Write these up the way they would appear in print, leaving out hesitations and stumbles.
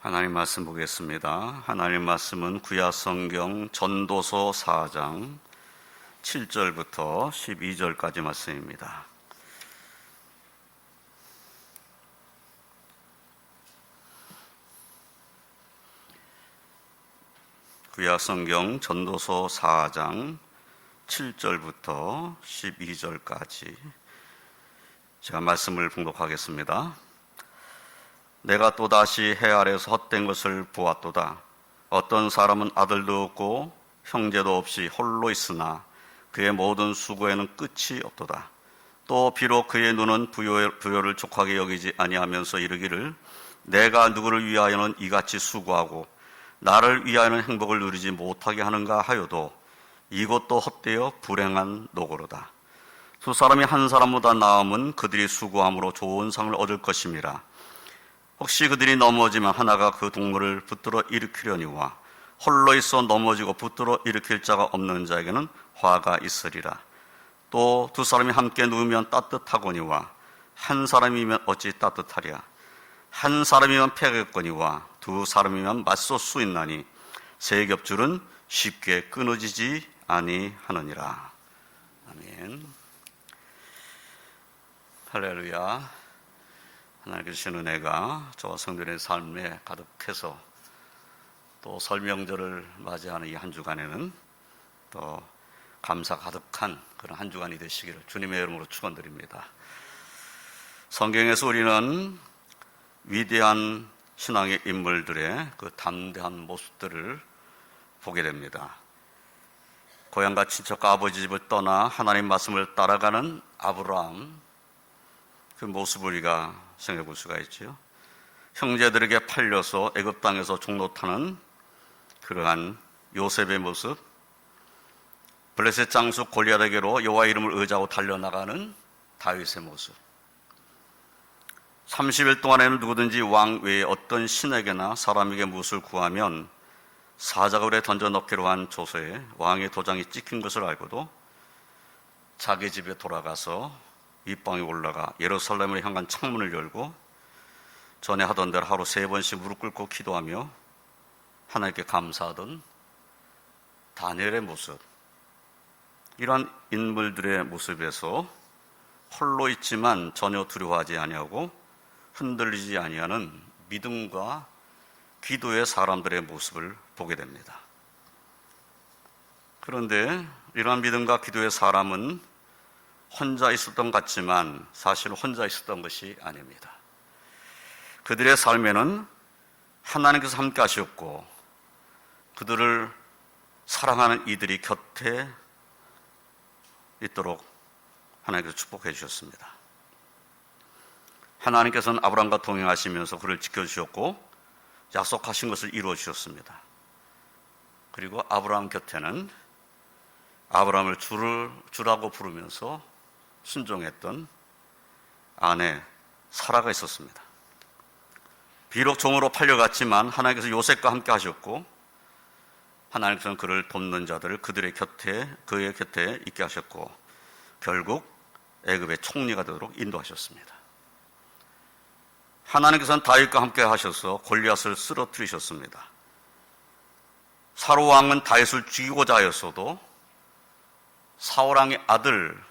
하나님 말씀 보겠습니다. 하나님 말씀은 구약 성경 전도서 4장 7절부터 12절까지 말씀입니다. 구약 성경 전도서 4장 7절부터 12절까지 제가 말씀을 봉독하겠습니다. 내가 또다시 해 아래서 헛된 것을 보았도다. 어떤 사람은 아들도 없고 형제도 없이 홀로 있으나 그의 모든 수고에는 끝이 없도다. 또 비록 그의 눈은 부요를 족하게 여기지 아니하면서 이르기를 내가 누구를 위하여는 이같이 수고하고 나를 위하여는 행복을 누리지 못하게 하는가 하여도 이것도 헛되어 불행한 노고로다. 두 사람이 한 사람보다 나음은 그들이 수고함으로 좋은 상을 얻을 것임이라. 혹시 그들이 넘어지면 하나가 그 동물을 붙들어 일으키려니와 홀로 있어 넘어지고 붙들어 일으킬 자가 없는 자에게는 화가 있으리라. 또 두 사람이 함께 누우면 따뜻하거니와 한 사람이면 어찌 따뜻하랴. 한 사람이면 패겠거니와 두 사람이면 맞설 수 있나니 세 겹줄은 쉽게 끊어지지 아니하느니라. 아멘. 할렐루야. 하나님께서 주신 은혜가 저와 성도의 삶에 가득해서 또 설명절을 맞이하는 이 한 주간에는 또 감사 가득한 그런 한 주간이 되시기를 주님의 이름으로 축원드립니다. 성경에서 우리는 위대한 신앙의 인물들의 그 담대한 모습들을 보게 됩니다. 고향과 친척과 아버지 집을 떠나 하나님 말씀을 따라가는 아브라함, 그 모습을 우리가 생각해 볼 수가 있죠. 형제들에게 팔려서 애굽 땅에서 종로 타는 그러한 요셉의 모습, 블레셋 장수 골리앗에게로 여호와 이름을 의지하고 달려나가는 다윗의 모습, 30일 동안에는 누구든지 왕 외에 어떤 신에게나 사람에게 무엇을 구하면 사자굴에 던져 넣기로 한 조서에 왕의 도장이 찍힌 것을 알고도 자기 집에 돌아가서 윗방에 올라가 예루살렘을 향한 창문을 열고 전에 하던 대로 하루 3번씩 무릎 꿇고 기도하며 하나님께 감사하던 다니엘의 모습, 이러한 인물들의 모습에서 홀로 있지만 전혀 두려워하지 아니하고 흔들리지 아니하는 믿음과 기도의 사람들의 모습을 보게 됩니다. 그런데 이러한 믿음과 기도의 사람은 혼자 있었던 것 같지만 사실 혼자 있었던 것이 아닙니다. 그들의 삶에는 하나님께서 함께 하셨고 그들을 사랑하는 이들이 곁에 있도록 하나님께서 축복해 주셨습니다. 하나님께서는 아브라함과 동행하시면서 그를 지켜주셨고 약속하신 것을 이루어 주셨습니다. 그리고 아브라함 곁에는 아브라함을 주라고 부르면서 순종했던 아내 사라가 있었습니다. 비록 종으로 팔려갔지만 하나님께서 요셉과 함께 하셨고 하나님께서는 그를 돕는 자들을 그의 곁에 있게 하셨고 결국 애굽의 총리가 되도록 인도하셨습니다. 하나님께서는 다윗과 함께 하셔서 골리앗을 쓰러뜨리셨습니다. 사울 왕은 다윗을 죽이고자 하였어도 사울 왕의 아들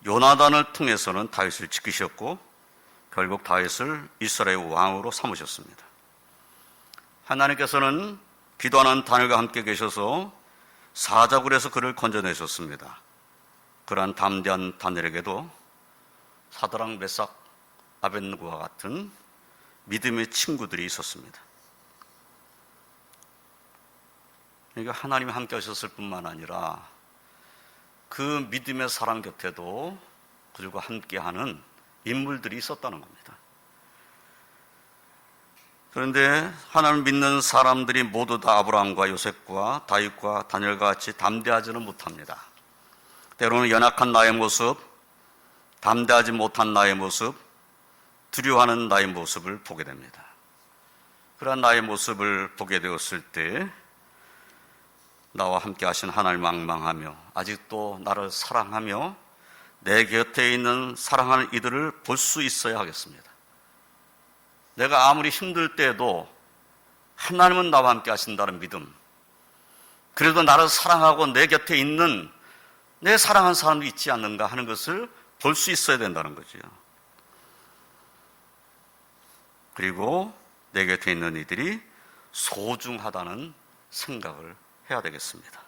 요나단을 통해서는 다윗을 지키셨고 결국 다윗을 이스라엘 왕으로 삼으셨습니다. 하나님께서는 기도하는 다니엘과 함께 계셔서 사자굴에서 그를 건져내셨습니다. 그러한 담대한 다니엘에게도 사드락 메삭 아벳느고와 같은 믿음의 친구들이 있었습니다. 그러니까 하나님이 함께 하셨을 뿐만 아니라 그 믿음의 사람 곁에도 그들과 함께하는 인물들이 있었다는 겁니다. 그런데 하나님을 믿는 사람들이 모두 다 아브라함과 요셉과 다윗과 다니엘과 같이 담대하지는 못합니다. 때로는 연약한 나의 모습, 담대하지 못한 나의 모습, 두려워하는 나의 모습을 보게 됩니다. 그러한 나의 모습을 보게 되었을 때 나와 함께 하신 하나님을 망망하며 아직도 나를 사랑하며 내 곁에 있는 사랑하는 이들을 볼 수 있어야 하겠습니다. 내가 아무리 힘들 때에도 하나님은 나와 함께 하신다는 믿음, 그래도 나를 사랑하고 내 곁에 있는 내 사랑하는 사람이 있지 않는가 하는 것을 볼 수 있어야 된다는 거죠. 그리고 내 곁에 있는 이들이 소중하다는 생각을 해야 되겠습니다.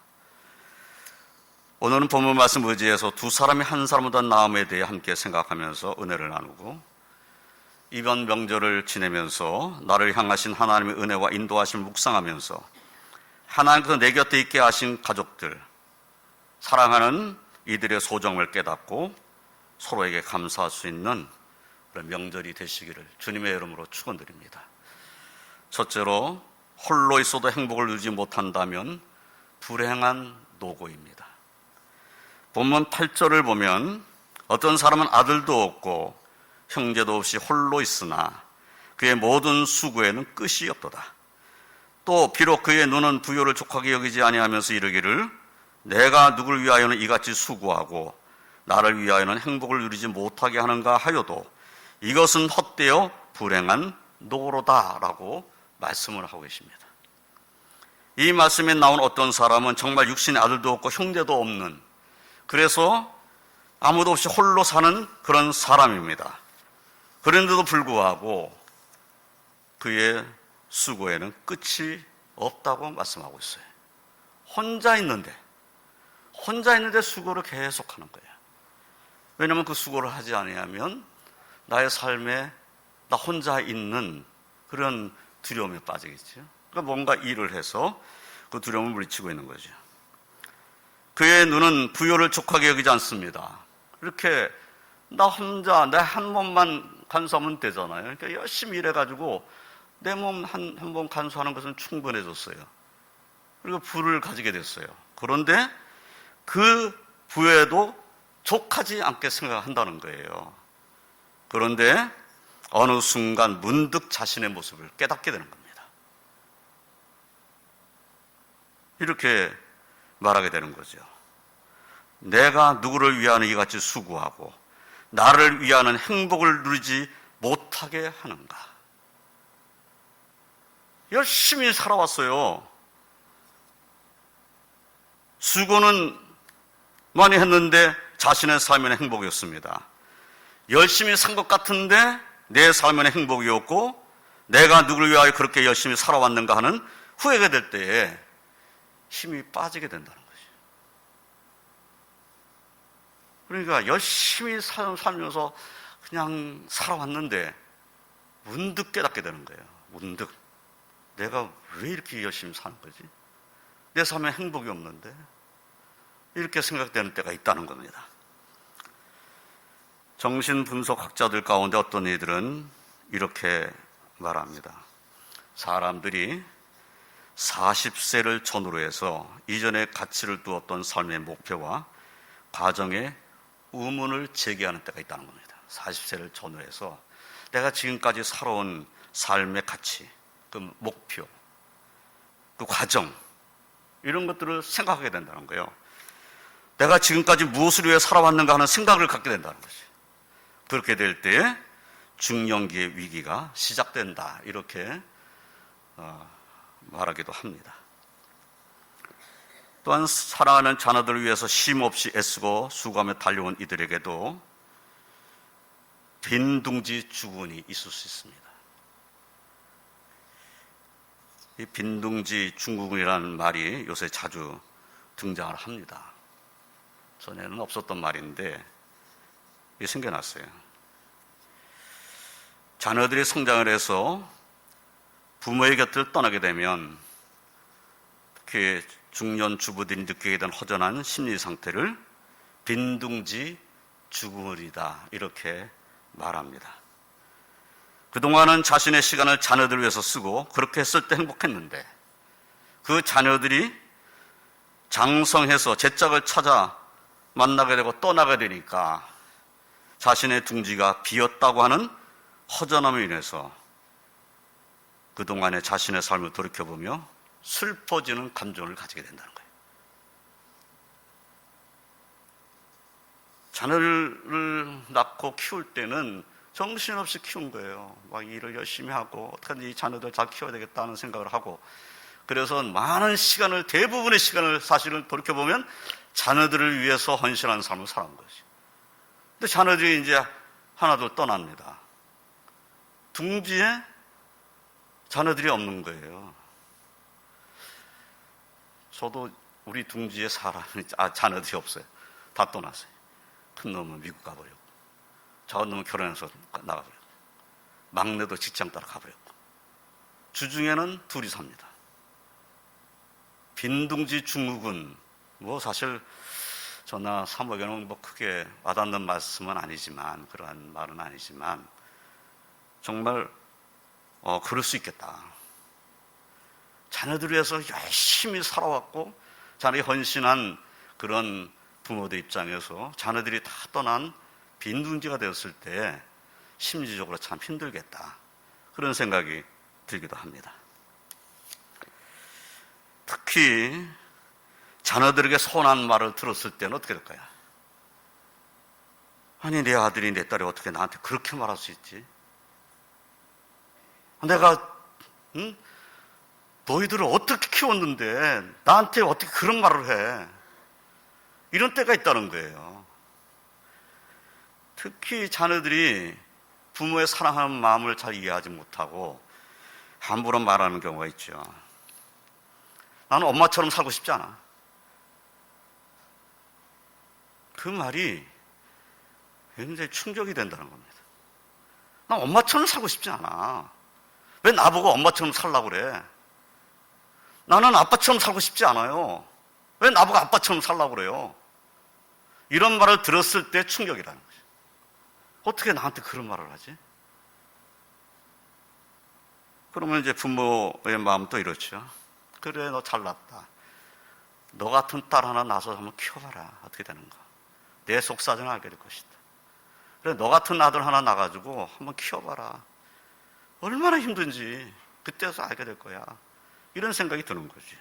오늘은 본문 말씀 의지해서 두 사람이 한 사람보다 나음에 대해 함께 생각하면서 은혜를 나누고, 이번 명절을 지내면서 나를 향하신 하나님의 은혜와 인도하심을 묵상하면서 하나님께서 내 곁에 있게 하신 가족들, 사랑하는 이들의 소정을 깨닫고 서로에게 감사할 수 있는 그런 명절이 되시기를 주님의 이름으로 축원드립니다. 첫째로, 홀로 있어도 행복을 누리지 못한다면 불행한 노고입니다. 본문 8절을 보면 어떤 사람은 아들도 없고 형제도 없이 홀로 있으나 그의 모든 수고에는 끝이 없도다. 또 비록 그의 눈은 부요를 족하게 여기지 아니하면서 이르기를 내가 누구를 위하여는 이같이 수고하고 나를 위하여는 행복을 누리지 못하게 하는가 하여도 이것은 헛되어 불행한 노고로다라고 말씀을 하고 계십니다. 이 말씀에 나온 어떤 사람은 정말 육신의 아들도 없고 형제도 없는, 그래서 아무도 없이 홀로 사는 그런 사람입니다. 그런데도 불구하고 그의 수고에는 끝이 없다고 말씀하고 있어요. 혼자 있는데 수고를 계속하는 거예요. 왜냐하면 그 수고를 하지 않으면 나의 삶에 나 혼자 있는 그런 두려움에 빠지겠죠. 그러니까 뭔가 일을 해서 그 두려움을 물리치고 있는 거죠. 그의 눈은 부요를 족하게 여기지 않습니다. 이렇게 나 혼자 내 한 몸만 간수하면 되잖아요. 그러니까 열심히 일해가지고 내 몸 한 몸 간수하는 것은 충분해졌어요. 그리고 부를 가지게 됐어요. 그런데 그 부에도 족하지 않게 생각한다는 거예요. 그런데 어느 순간 문득 자신의 모습을 깨닫게 되는 겁니다. 이렇게 말하게 되는 거죠. 내가 누구를 위하는 이같이 수고하고 나를 위하는 행복을 누리지 못하게 하는가. 열심히 살아왔어요. 수고는 많이 했는데 자신의 삶에는 행복이었습니다. 열심히 산 것 같은데 내 삶에는 행복이었고 내가 누구를 위하여 그렇게 열심히 살아왔는가 하는 후회가 될 때에 힘이 빠지게 된다는 거죠. 그러니까 열심히 살면서 그냥 살아왔는데 문득 깨닫게 되는 거예요. 문득 내가 왜 이렇게 열심히 사는 거지? 내 삶에 행복이 없는데, 이렇게 생각되는 때가 있다는 겁니다. 정신분석학자들 가운데 어떤 이들은 이렇게 말합니다. 사람들이 40세를 전후로 해서 이전에 가치를 두었던 삶의 목표와 과정에 의문을 제기하는 때가 있다는 겁니다. 40세를 전후로 해서 내가 지금까지 살아온 삶의 가치, 그 목표, 그 과정, 이런 것들을 생각하게 된다는 거예요. 내가 지금까지 무엇을 위해 살아왔는가 하는 생각을 갖게 된다는 거죠. 그렇게 될 때에 중년기의 위기가 시작된다, 이렇게 말하기도 합니다. 또한 사랑하는 자녀들을 위해서 쉼없이 애쓰고 수고하며 달려온 이들에게도 빈둥지 주군이 있을 수 있습니다. 이 빈둥지 중국이라는 말이 요새 자주 등장을 합니다. 전에는 없었던 말인데 이게 생겨났어요. 자녀들이 성장을 해서 부모의 곁을 떠나게 되면 특히 중년 주부들이 느끼게 된 허전한 심리 상태를 빈둥지 죽음이다, 이렇게 말합니다. 그동안은 자신의 시간을 자녀들을 위해서 쓰고 그렇게 했을 때 행복했는데 그 자녀들이 장성해서 제짝을 찾아 만나게 되고 떠나게 되니까 자신의 둥지가 비었다고 하는 허전함으로 인해서 그동안의 자신의 삶을 돌이켜보며 슬퍼지는 감정을 가지게 된다는 거예요. 자녀를 낳고 키울 때는 정신없이 키운 거예요. 막 일을 열심히 하고 어떻게든 이 자녀들 잘 키워야 되겠다는 생각을 하고, 그래서 많은 시간을, 대부분의 시간을 사실은 돌이켜보면 자녀들을 위해서 헌신하는 삶을 살아온 거지. 근데 자녀들이 이제 하나둘 떠납니다. 둥지에 자녀들이 없는 거예요. 저도 우리 둥지에 자녀들이 없어요. 다 떠났어요. 큰 놈은 미국 가버렸고, 작은 놈은 결혼해서 나가버렸고, 막내도 직장 따라 가버렸고, 주중에는 둘이 삽니다. 빈둥지 중국은 뭐 사실 저나 사모에게는 뭐 크게 와닿는 말씀은 아니지만, 그러한 말은 아니지만, 정말 그럴 수 있겠다. 자녀들 위해서 열심히 살아왔고 자녀에 헌신한 그런 부모들 입장에서 자녀들이 다 떠난 빈둥지가 되었을 때 심리적으로 참 힘들겠다, 그런 생각이 들기도 합니다. 특히 자녀들에게 서운한 말을 들었을 때는 어떻게 될까요? 아니, 내 아들이 내 딸이 어떻게 나한테 그렇게 말할 수 있지? 내가 너희들을 어떻게 키웠는데 나한테 어떻게 그런 말을 해? 이런 때가 있다는 거예요. 특히 자녀들이 부모의 사랑하는 마음을 잘 이해하지 못하고 함부로 말하는 경우가 있죠. 나는 엄마처럼 살고 싶지 않아. 그 말이 굉장히 충격이 된다는 겁니다. 난 엄마처럼 살고 싶지 않아. 왜 나보고 엄마처럼 살라고 그래? 나는 아빠처럼 살고 싶지 않아요. 왜 나보고 아빠처럼 살라고 그래요? 이런 말을 들었을 때 충격이라는 거죠. 어떻게 나한테 그런 말을 하지? 그러면 이제 부모의 마음도 이렇죠. 그래, 너 잘났다. 너 같은 딸 하나 낳아서 한번 키워봐라. 어떻게 되는가? 내 속사정을 알게 될 것이다. 그래, 너 같은 아들 하나 낳아가지고 한번 키워봐라. 얼마나 힘든지 그때서 알게 될 거야. 이런 생각이 드는 거죠.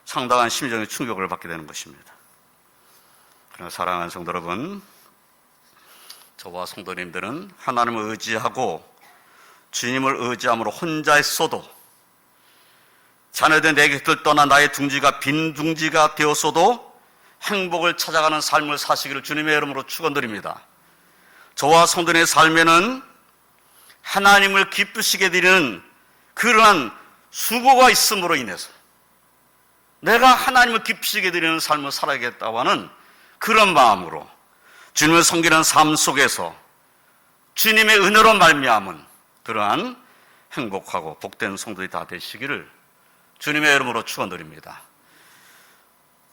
상당한 심리적인 충격을 받게 되는 것입니다. 그러나 사랑하는 성도 여러분, 저와 성도님들은 하나님을 의지하고 주님을 의지함으로 혼자 있어도, 자녀들 내 곁을 떠나 나의 둥지가 빈 둥지가 되었어도 행복을 찾아가는 삶을 사시기를 주님의 이름으로 축원드립니다. 저와 성도님의 삶에는 하나님을 기쁘시게 드리는 그러한 수고가 있음으로 인해서 내가 하나님을 기쁘시게 드리는 삶을 살아야겠다고 하는 그런 마음으로 주님을 섬기는 삶 속에서 주님의 은혜로 말미암은 그러한 행복하고 복된 성도들이 다 되시기를 주님의 이름으로 축원드립니다.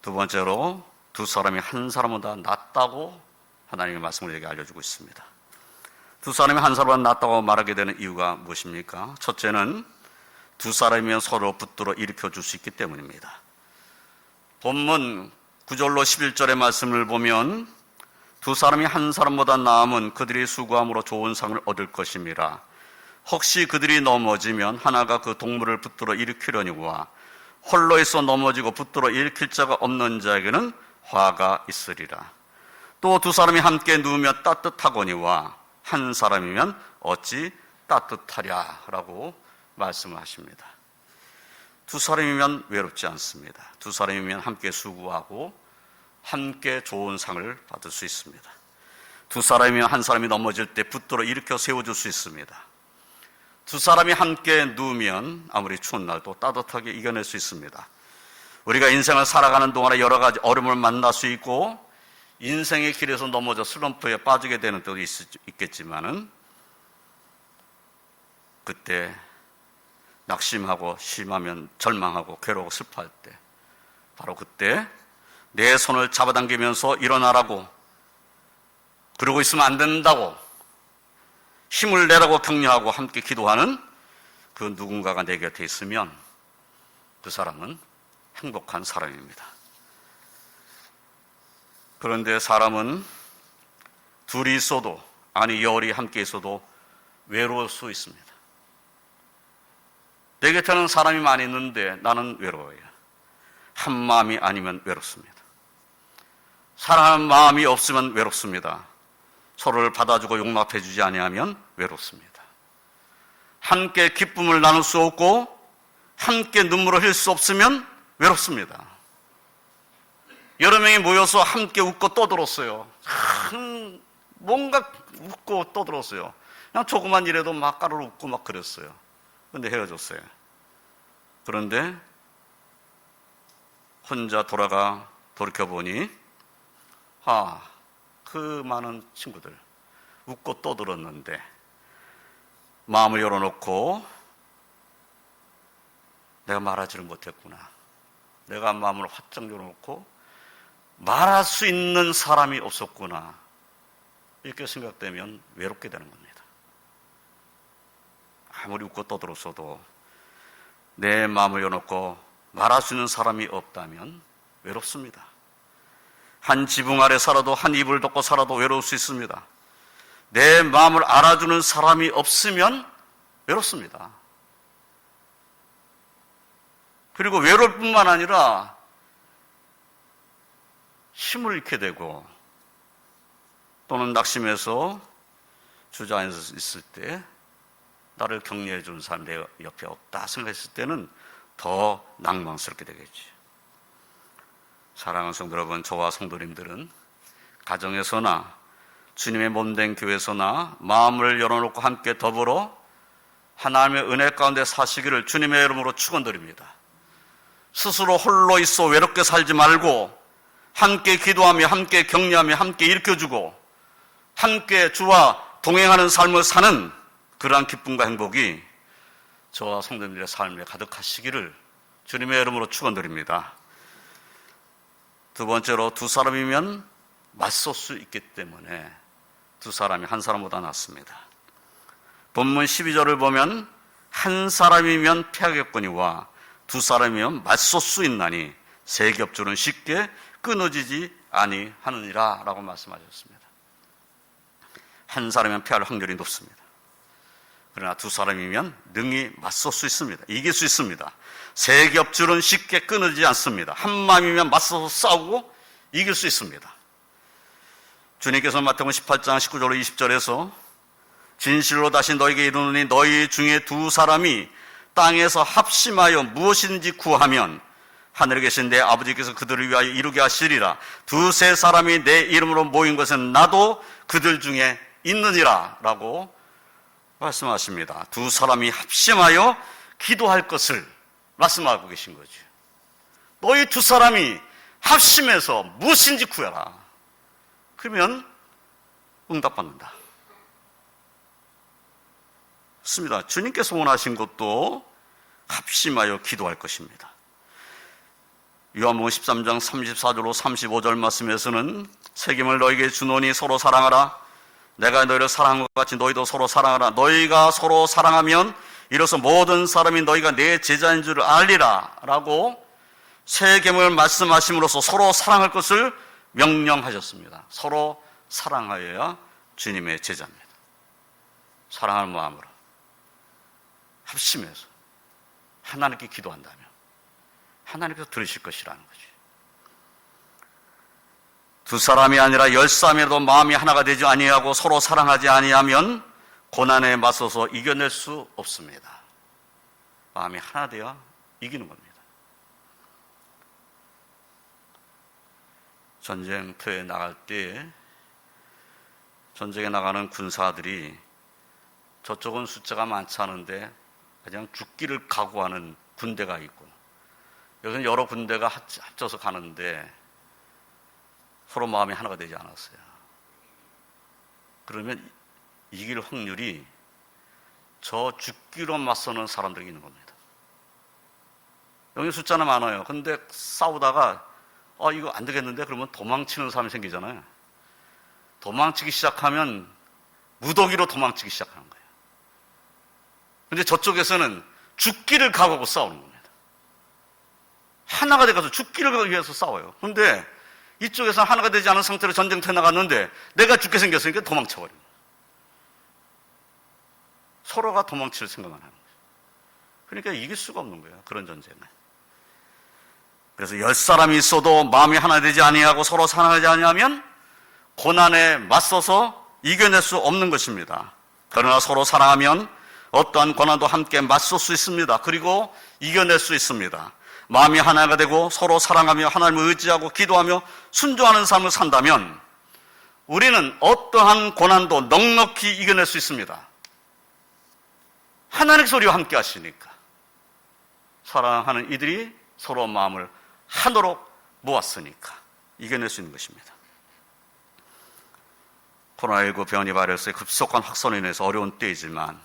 두 번째로, 두 사람이 한 사람보다 낫다고 하나님의 말씀을 우리에게 알려주고 있습니다. 두 사람이 한 사람보다 낫다고 말하게 되는 이유가 무엇입니까? 첫째는 두 사람이면 서로 붙들어 일으켜 줄 수 있기 때문입니다. 본문 9절로 11절의 말씀을 보면 두 사람이 한 사람보다 나으면 그들이 수고함으로 좋은 상을 얻을 것임이라. 혹시 그들이 넘어지면 하나가 그 동물을 붙들어 일으키려니와 홀로 있어 넘어지고 붙들어 일으킬 자가 없는 자에게는 화가 있으리라. 또 두 사람이 함께 누우면 따뜻하거니와 한 사람이면 어찌 따뜻하랴 라고 말씀을 하십니다. 두 사람이면 외롭지 않습니다. 두 사람이면 함께 수고하고 함께 좋은 상을 받을 수 있습니다. 두 사람이면 한 사람이 넘어질 때 붙들어 일으켜 세워줄 수 있습니다. 두 사람이 함께 누우면 아무리 추운 날도 따뜻하게 이겨낼 수 있습니다. 우리가 인생을 살아가는 동안에 여러 가지 어려움을 만날 수 있고 인생의 길에서 넘어져 슬럼프에 빠지게 되는 때도 있겠지만은 그때 낙심하고 심하면 절망하고 괴로워 슬퍼할 때, 바로 그때 내 손을 잡아당기면서 일어나라고, 그러고 있으면 안 된다고 힘을 내라고 격려하고 함께 기도하는 그 누군가가 내 곁에 있으면 그 사람은 행복한 사람입니다. 그런데 사람은 둘이 있어도, 아니 열이 함께 있어도 외로울 수 있습니다. 내 곁에는 사람이 많이 있는데 나는 외로워요. 한 마음이 아니면 외롭습니다. 사랑하는 마음이 없으면 외롭습니다. 서로를 받아주고 용납해주지 아니하면 외롭습니다. 함께 기쁨을 나눌 수 없고 함께 눈물을 흘릴 수 없으면 외롭습니다. 여러 명이 모여서 함께 웃고 떠들었어요. 뭔가 웃고 떠들었어요. 그냥 조그만 일에도 막 까르르 웃고 막 그랬어요. 근데 헤어졌어요. 그런데 혼자 돌이켜보니 그 많은 친구들 웃고 떠들었는데 마음을 열어놓고 내가 말하지를 못했구나. 내가 마음을 활짝 열어놓고 말할 수 있는 사람이 없었구나. 이렇게 생각되면 외롭게 되는 겁니다. 아무리 웃고 떠들었어도 내 마음을 열어놓고 말할 수 있는 사람이 없다면 외롭습니다. 한 지붕 아래 살아도 한 이불 덮고 살아도 외로울 수 있습니다. 내 마음을 알아주는 사람이 없으면 외롭습니다. 그리고 외로울 뿐만 아니라 힘을 잃게 되고 또는 낙심해서 주저앉아 있을 때 나를 격려해 주는 사람이 내 옆에 없다 생각했을 때는 더 낭망스럽게 되겠지. 사랑하는 성도 여러분, 저와 성도님들은 가정에서나 주님의 몸된 교회에서나 마음을 열어놓고 함께 더불어 하나님의 은혜 가운데 사시기를 주님의 이름으로 축원드립니다. 스스로 홀로 있어 외롭게 살지 말고 함께 기도하며 함께 격려하며 함께 일으켜주고 함께 주와 동행하는 삶을 사는 그러한 기쁨과 행복이 저와 성도님들의 삶에 가득하시기를 주님의 이름으로 축원드립니다. 두 번째로 두 사람이면 맞설 수 있기 때문에 두 사람이 한 사람보다 낫습니다. 본문 12절을 보면 한 사람이면 패하겠거니와 두 사람이면 맞설 수 있나니 세 겹줄은 쉽게 끊어지지 아니하느니라 라고 말씀하셨습니다. 한 사람이면 패할 확률이 높습니다. 그러나 두 사람이면 능히 맞설 수 있습니다. 이길 수 있습니다. 세 겹줄은 쉽게 끊어지지 않습니다. 한 마음이면 맞서서 싸우고 이길 수 있습니다. 주님께서 마태복음 18장 19절로 20절에서 진실로 다시 너에게 이르노니 너희 중에 두 사람이 땅에서 합심하여 무엇인지 구하면 하늘에 계신 내 아버지께서 그들을 위하여 이루게 하시리라. 두세 사람이 내 이름으로 모인 것은 나도 그들 중에 있느니라 라고 말씀하십니다. 두 사람이 합심하여 기도할 것을 말씀하고 계신 거죠. 너희 두 사람이 합심해서 무엇인지 구해라. 그러면 응답받는다. 맞습니다. 주님께서 원하신 것도 합심하여 기도할 것입니다. 요한복음 13장 34절로 35절 말씀에서는 책임을 너에게 주노니 서로 사랑하라. 내가 너희를 사랑한 것 같이 너희도 서로 사랑하라. 너희가 서로 사랑하면 이로써 모든 사람이 너희가 내 제자인 줄을 알리라 라고 새 계명을 말씀하심으로써 서로 사랑할 것을 명령하셨습니다. 서로 사랑하여야 주님의 제자입니다. 사랑하는 마음으로 합심해서 하나님께 기도한다면 하나님께서 들으실 것이라는 거지. 두 사람이 아니라 10사람이라도 마음이 하나가 되지 아니하고 서로 사랑하지 아니하면 고난에 맞서서 이겨낼 수 없습니다. 마음이 하나 되어 이기는 겁니다. 전쟁터에 나갈 때 전쟁에 나가는 군사들이 저쪽은 숫자가 많지 않은데 그냥 죽기를 각오하는 군대가 있고 여기는 여러 군대가 합쳐서 가는데 서로 마음이 하나가 되지 않았어요. 그러면 이길 확률이 저 죽기로 맞서는 사람들이 있는 겁니다. 여기 숫자는 많아요. 근데 싸우다가 이거 안 되겠는데 그러면 도망치는 사람이 생기잖아요. 도망치기 시작하면 무더기로 도망치기 시작하는 거예요. 근데 저쪽에서는 죽기를 각오하고 싸우는 겁니다. 하나가 돼가지고 죽기를 위해서 싸워요. 근데 이쪽에서 하나가 되지 않은 상태로 전쟁터에 나갔는데 내가 죽게 생겼으니까 도망쳐버립니다. 서로가 도망칠 생각만 하는 거예요. 그러니까 이길 수가 없는 거예요. 그런 전쟁은. 그래서 10사람이 있어도 마음이 하나 되지 아니하고 서로 사랑하지 아니하면 고난에 맞서서 이겨낼 수 없는 것입니다. 그러나 서로 사랑하면 어떠한 고난도 함께 맞설 수 있습니다. 그리고 이겨낼 수 있습니다. 마음이 하나가 되고 서로 사랑하며 하나님을 의지하고 기도하며 순종하는 삶을 산다면 우리는 어떠한 고난도 넉넉히 이겨낼 수 있습니다. 하나님께서 우리와 함께 하시니까. 사랑하는 이들이 서로 마음을 하나로 모았으니까 이겨낼 수 있는 것입니다. 코로나19 변이 바이러스의 급속한 확산으로 인해서 어려운 때이지만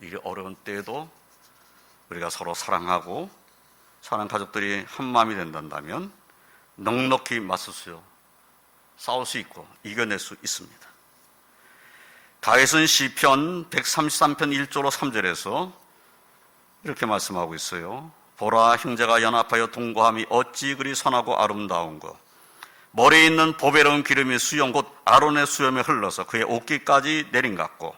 이 어려운 때에도 우리가 서로 사랑하고 사랑하는 가족들이 한 마음이 된다면 넉넉히 맞설 수, 싸울 수 있고 이겨낼 수 있습니다. 다윗은 시편 133편 1절로 3절에서 이렇게 말씀하고 있어요. 보라, 형제가 연합하여 동거함이 어찌 그리 선하고 아름다운고. 머리에 있는 보배로운 기름이 수염 곧 아론의 수염에 흘러서 그의 옷깃까지 내린 같고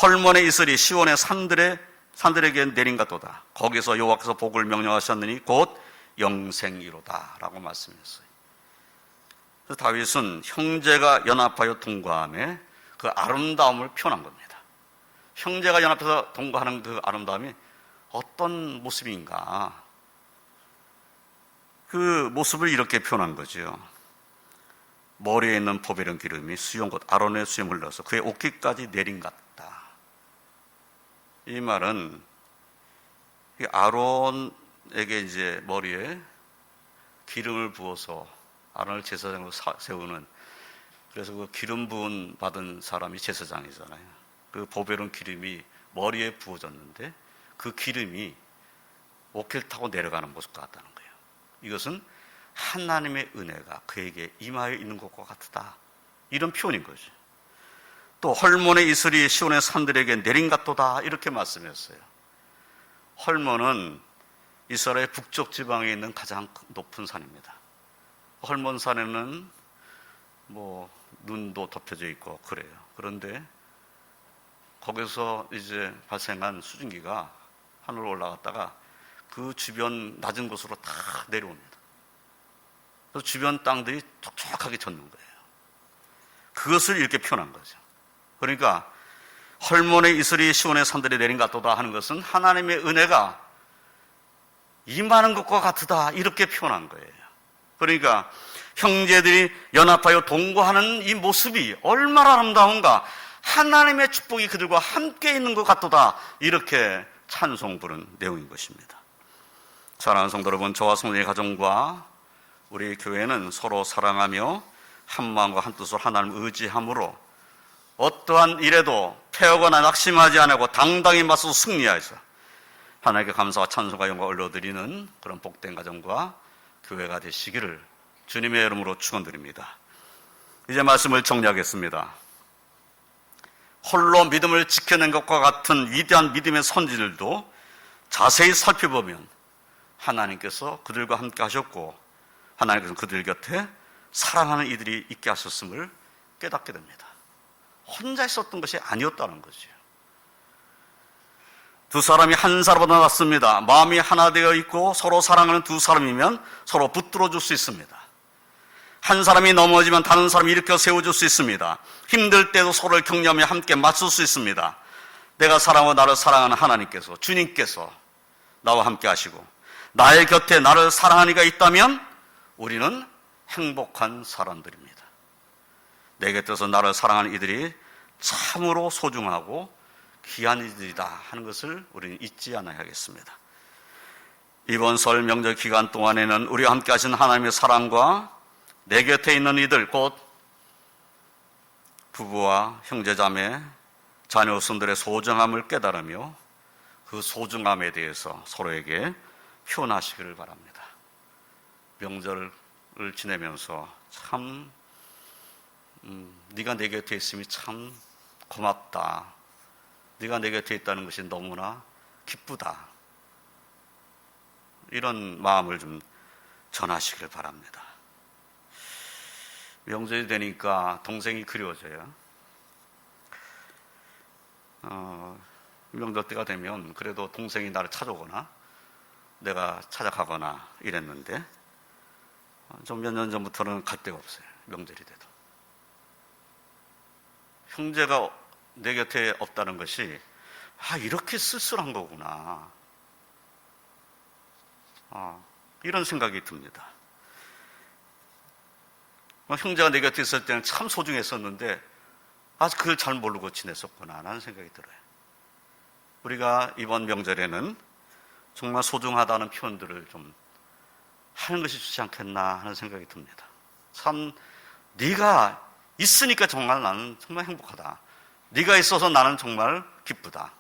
헐몬의 이슬이 시온의 산들에게 내린 같도다. 거기서 여호와께서 복을 명령하셨느니 곧 영생이로다 라고 말씀했어요. 그래서 다윗은 형제가 연합하여 동거함에 그 아름다움을 표현한 겁니다. 형제가 연합해서 동거하는 그 아름다움이 어떤 모습인가? 그 모습을 이렇게 표현한 거죠. 머리에 있는 보배로운 기름이 수염 곧 아론의 수염을 흘러서 그의 옷깃까지 내린 같다. 이 말은 아론에게 이제 머리에 기름을 부어서 아론을 제사장으로 세우는, 그래서 그 기름 부은 받은 사람이 제사장이잖아요. 그 보배로운 기름이 머리에 부어졌는데 그 기름이 옷깃을 타고 내려가는 모습 같다는 거예요. 이것은 하나님의 은혜가 그에게 임하여 있는 것과 같다, 이런 표현인 거죠. 또 헐몬의 이슬이 시온의 산들에게 내린 같도다, 이렇게 말씀했어요. 헐몬은 이스라엘 북쪽 지방에 있는 가장 높은 산입니다. 헐몬산에는 눈도 덮여져 있고 그래요. 그런데 거기서 이제 발생한 수증기가 하늘로 올라갔다가 그 주변 낮은 곳으로 다 내려옵니다. 그래서 주변 땅들이 촉촉하게 젖는 거예요. 그것을 이렇게 표현한 거죠. 그러니까 헐몬의 이슬이 시온의 산들에 내린 같도다 하는 것은 하나님의 은혜가 임하는 것과 같으다, 이렇게 표현한 거예요. 그러니까 형제들이 연합하여 동거하는 이 모습이 얼마나 아름다운가, 하나님의 축복이 그들과 함께 있는 것 같도다, 이렇게 찬송 부른 내용인 것입니다. 사랑하는 성도 여러분, 저와 성도의 가정과 우리 교회는 서로 사랑하며 한 마음과 한 뜻으로 하나님을 의지함으로 어떠한 일에도 패하거나 낙심하지 않고 당당히 맞서 승리하여서 하나님께 감사와 찬송과 영광을 올려드리는 그런 복된 가정과 교회가 되시기를 주님의 이름으로 축원드립니다. 이제 말씀을 정리하겠습니다. 홀로 믿음을 지켜낸 것과 같은 위대한 믿음의 선지들도 자세히 살펴보면 하나님께서 그들과 함께 하셨고 하나님께서 그들 곁에 사랑하는 이들이 있게 하셨음을 깨닫게 됩니다. 혼자 있었던 것이 아니었다는 거죠. 두 사람이 한 사람보다 낫습니다. 마음이 하나 되어 있고 서로 사랑하는 두 사람이면 서로 붙들어 줄 수 있습니다. 한 사람이 넘어지면 다른 사람이 일으켜 세워줄 수 있습니다. 힘들 때도 서로를 격려하며 함께 맞설 수 있습니다. 내가 사랑하고 나를 사랑하는 하나님께서, 주님께서 나와 함께 하시고 나의 곁에 나를 사랑하는 이가 있다면 우리는 행복한 사람들입니다. 내 곁에서 나를 사랑하는 이들이 참으로 소중하고 귀한 이들이다 하는 것을 우리는 잊지 않아야 하겠습니다. 이번 설 명절 기간 동안에는 우리와 함께 하신 하나님의 사랑과 내 곁에 있는 이들, 곧 부부와 형제자매, 자녀손들의 소중함을 깨달으며 그 소중함에 대해서 서로에게 표현하시기를 바랍니다. 명절을 지내면서 참 네가 내 곁에 있음이 참 고맙다, 네가 내 곁에 있다는 것이 너무나 기쁘다, 이런 마음을 좀 전하시길 바랍니다. 명절이 되니까 동생이 그리워져요. 명절 때가 되면 그래도 동생이 나를 찾아오거나 내가 찾아가거나 이랬는데 좀 몇 년 전부터는 갈 데가 없어요. 명절이 돼도 형제가 내 곁에 없다는 것이 이렇게 쓸쓸한 거구나. 이런 생각이 듭니다. 형제가 내 곁에 있을 때는 참 소중했었는데 그걸 잘 모르고 지냈었구나 라는 생각이 들어요. 우리가 이번 명절에는 정말 소중하다는 표현들을 좀 하는 것이 좋지 않겠나 하는 생각이 듭니다. 참 네가 있으니까 정말 나는 정말 행복하다. 네가 있어서 나는 정말 기쁘다.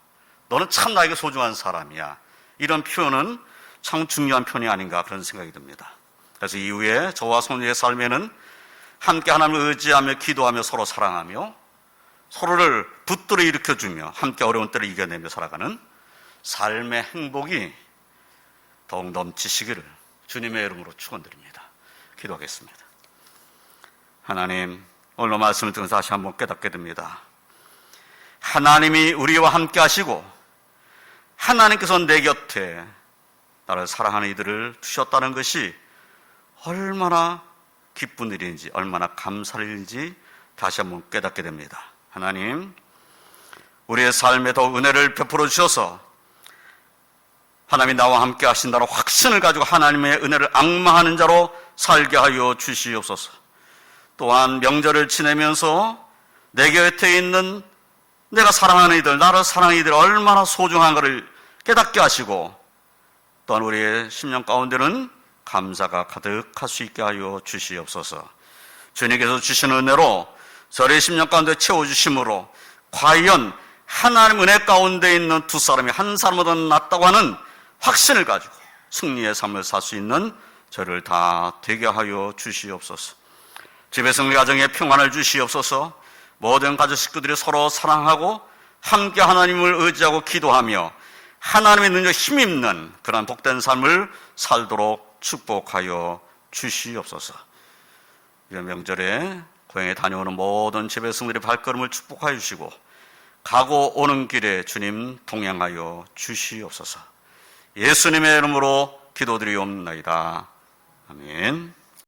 너는 참 나에게 소중한 사람이야. 이런 표현은 참 중요한 표현이 아닌가 그런 생각이 듭니다. 그래서 이후에 저와 손녀의 삶에는 함께 하나님을 의지하며 기도하며 서로 사랑하며 서로를 붙들어 일으켜주며 함께 어려운 때를 이겨내며 살아가는 삶의 행복이 더욱 넘치시기를 주님의 이름으로 축원드립니다. 기도하겠습니다. 하나님, 오늘 말씀을 통해서 다시 한번 깨닫게 됩니다. 하나님이 우리와 함께 하시고 하나님께서 내 곁에 나를 사랑하는 이들을 두셨다는 것이 얼마나 기쁜 일인지, 얼마나 감사할 일인지 다시 한번 깨닫게 됩니다. 하나님, 우리의 삶에 더 은혜를 베풀어 주셔서 하나님이 나와 함께 하신다는 확신을 가지고 하나님의 은혜를 앙망하는 자로 살게 하여 주시옵소서. 또한 명절을 지내면서 내 곁에 있는 내가 사랑하는 이들, 나를 사랑하는 이들이 얼마나 소중한 것을 깨닫게 하시고 또한 우리의 심령 가운데는 감사가 가득할 수 있게 하여 주시옵소서. 주님께서 주시는 은혜로 저의 심령 가운데 채워주심으로 과연 하나님 은혜 가운데 있는 두 사람이 한 사람보다 낫다고 하는 확신을 가지고 승리의 삶을 살 수 있는 저를 다 되게 하여 주시옵소서. 집에서 우리 가정에 평안을 주시옵소서. 모든 가족 식구들이 서로 사랑하고 함께 하나님을 의지하고 기도하며 하나님의 능력 힘입는 그런 복된 삶을 살도록 축복하여 주시옵소서. 이번 명절에 고향에 다녀오는 모든 집의 성들의 발걸음을 축복하여 주시고 가고 오는 길에 주님 동행하여 주시옵소서. 예수님의 이름으로 기도드리옵나이다. 아멘.